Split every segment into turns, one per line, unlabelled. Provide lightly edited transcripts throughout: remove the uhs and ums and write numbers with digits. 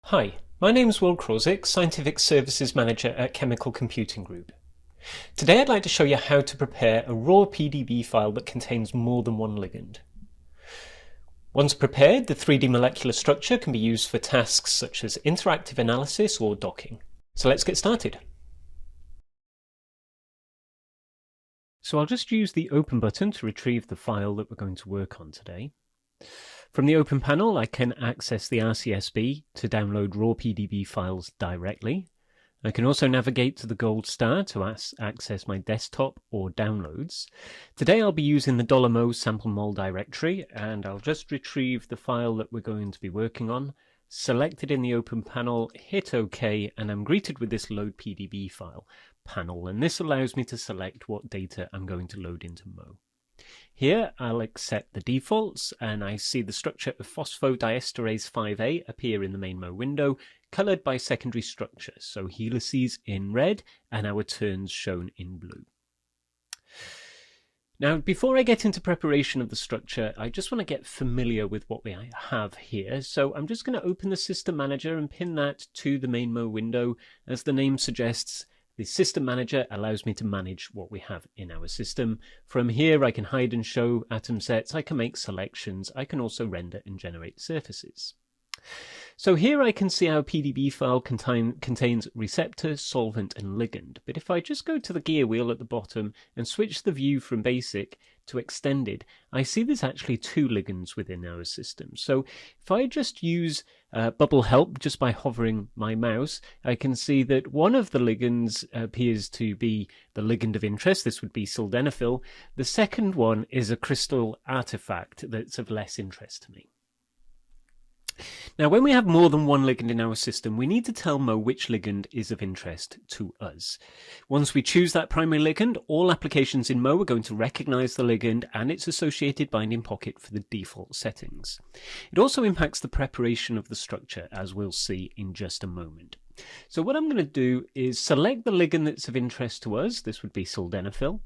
Hi, my name is Will Krozik, Scientific Services Manager at Chemical Computing Group. Today I'd like to show you how to prepare a raw PDB file that contains more than one ligand. Once prepared, the 3D molecular structure can be used for tasks such as interactive analysis or docking. So let's get started. So I'll just use the Open button to retrieve the file that we're going to work on today. From the Open panel, I can access the RCSB to download raw PDB files directly. I can also navigate to the gold star to access my desktop or downloads. Today I'll be using the $mo sample mol directory, and I'll just retrieve the file that we're going to be working on, select it in the Open panel, hit OK, and I'm greeted with this Load PDB file panel, and this allows me to select what data I'm going to load into Mo. Here I'll accept the defaults, and I see the structure of phosphodiesterase 5A appear in the main Mo window, coloured by secondary structures, so helices in red and our turns shown in blue. Now, before I get into preparation of the structure, I just want to get familiar with what we have here. So I'm just going to open the System Manager and pin that to the main Mo window. As the name suggests, the System Manager allows me to manage what we have in our system. From here, I can hide and show atom sets, I can make selections, I can also render and generate surfaces. So here I can see our PDB file contains receptor, solvent and ligand. But if I just go to the gear wheel at the bottom and switch the view from basic to extended, I see there's actually two ligands within our system. So if I just use bubble help just by hovering my mouse, I can see that one of the ligands appears to be the ligand of interest. This would be sildenafil. The second one is a crystal artifact that's of less interest to me. Now, when we have more than one ligand in our system, we need to tell Mo which ligand is of interest to us. Once we choose that primary ligand, all applications in Mo are going to recognize the ligand and its associated binding pocket for the default settings. It also impacts the preparation of the structure, as we'll see in just a moment. So what I'm going to do is select the ligand that's of interest to us. This would be sildenafil.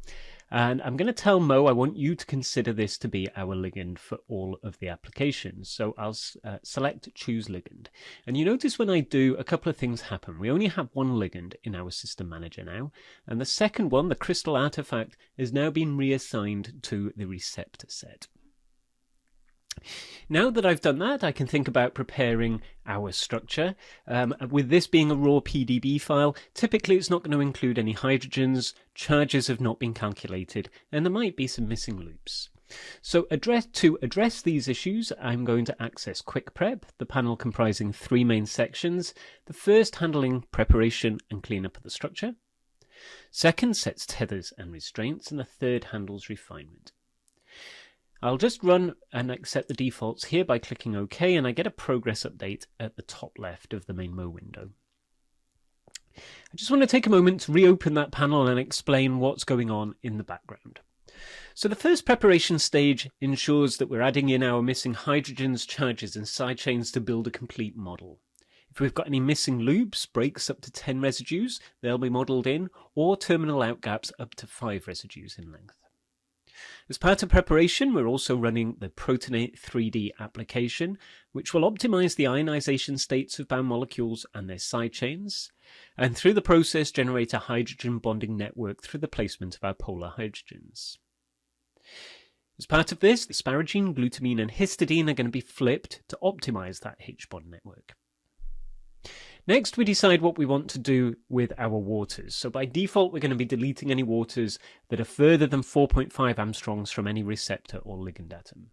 And I'm going to tell Mo I want you to consider this to be our ligand for all of the applications. So I'll select Choose Ligand. And you notice when I do, a couple of things happen. We only have one ligand in our System Manager now. And the second one, the crystal artifact, has now been reassigned to the receptor set. Now that I've done that, I can think about preparing our structure. With this being a raw PDB file, typically it's not going to include any hydrogens, charges have not been calculated, and there might be some missing loops. So to address these issues, I'm going to access QuickPrep, the panel comprising three main sections. The first handling preparation and cleanup of the structure. Second sets tethers and restraints, and the third handles refinement. I'll just run and accept the defaults here by clicking OK, and I get a progress update at the top left of the main Mo window. I just want to take a moment to reopen that panel and explain what's going on in the background. So the first preparation stage ensures that we're adding in our missing hydrogens, charges and side chains to build a complete model. If we've got any missing loops, breaks up to 10 residues, they'll be modelled in, or terminal outgaps up to 5 residues in length. As part of preparation, we're also running the Protonate 3D application, which will optimize the ionization states of bound molecules and their side chains, and through the process generate a hydrogen bonding network through the placement of our polar hydrogens. As part of this, asparagine, glutamine and histidine are going to be flipped to optimize that H-bond network. Next, we decide what we want to do with our waters. So by default, we're going to be deleting any waters that are further than 4.5 Armstrongs from any receptor or ligand atom.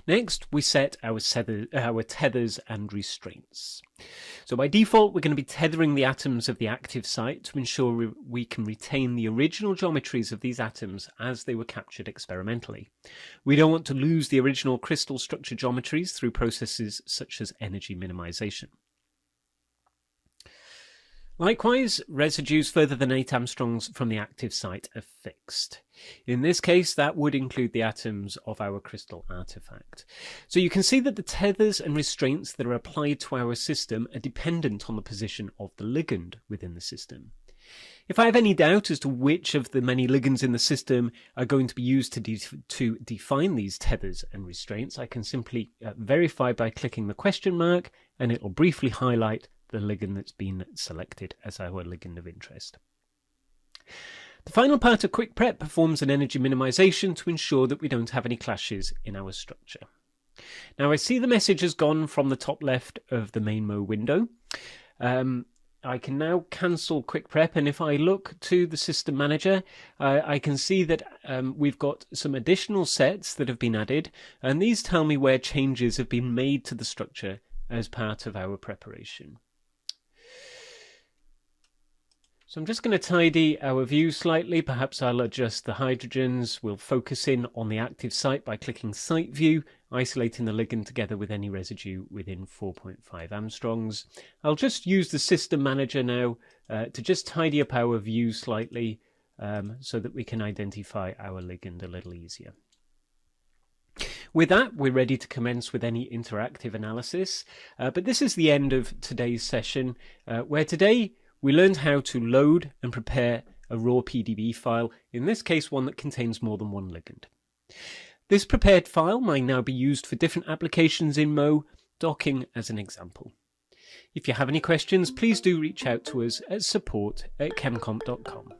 Next, we set our tethers and restraints. So by default, we're going to be tethering the atoms of the active site to ensure we can retain the original geometries of these atoms as they were captured experimentally. We don't want to lose the original crystal structure geometries through processes such as energy minimization. Likewise, residues further than 8 Armstrongs from the active site are fixed. In this case, that would include the atoms of our crystal artifact. So you can see that the tethers and restraints that are applied to our system are dependent on the position of the ligand within the system. If I have any doubt as to which of the many ligands in the system are going to be used to define these tethers and restraints, I can simply verify by clicking the question mark, and it will briefly highlight the ligand that's been selected as our ligand of interest. The final part of QuickPrep performs an energy minimization to ensure that we don't have any clashes in our structure. Now I see the message has gone from the top left of the main Mo window. I can now cancel QuickPrep, and if I look to the system manager, I can see that we've got some additional sets that have been added, and these tell me where changes have been made to the structure as part of our preparation. So I'm just going to tidy our view slightly. Perhaps I'll adjust the hydrogens. We'll focus in on the active site by clicking Site View, isolating the ligand together with any residue within 4.5 angstroms. I'll just use the system manager now to just tidy up our view slightly so that we can identify our ligand a little easier. With that, we're ready to commence with any interactive analysis. But this is the end of today's session, where today we learned how to load and prepare a raw PDB file, in this case one that contains more than one ligand. This prepared file might now be used for different applications in Mo, docking as an example. If you have any questions, please do reach out to us at support@chemcomp.com.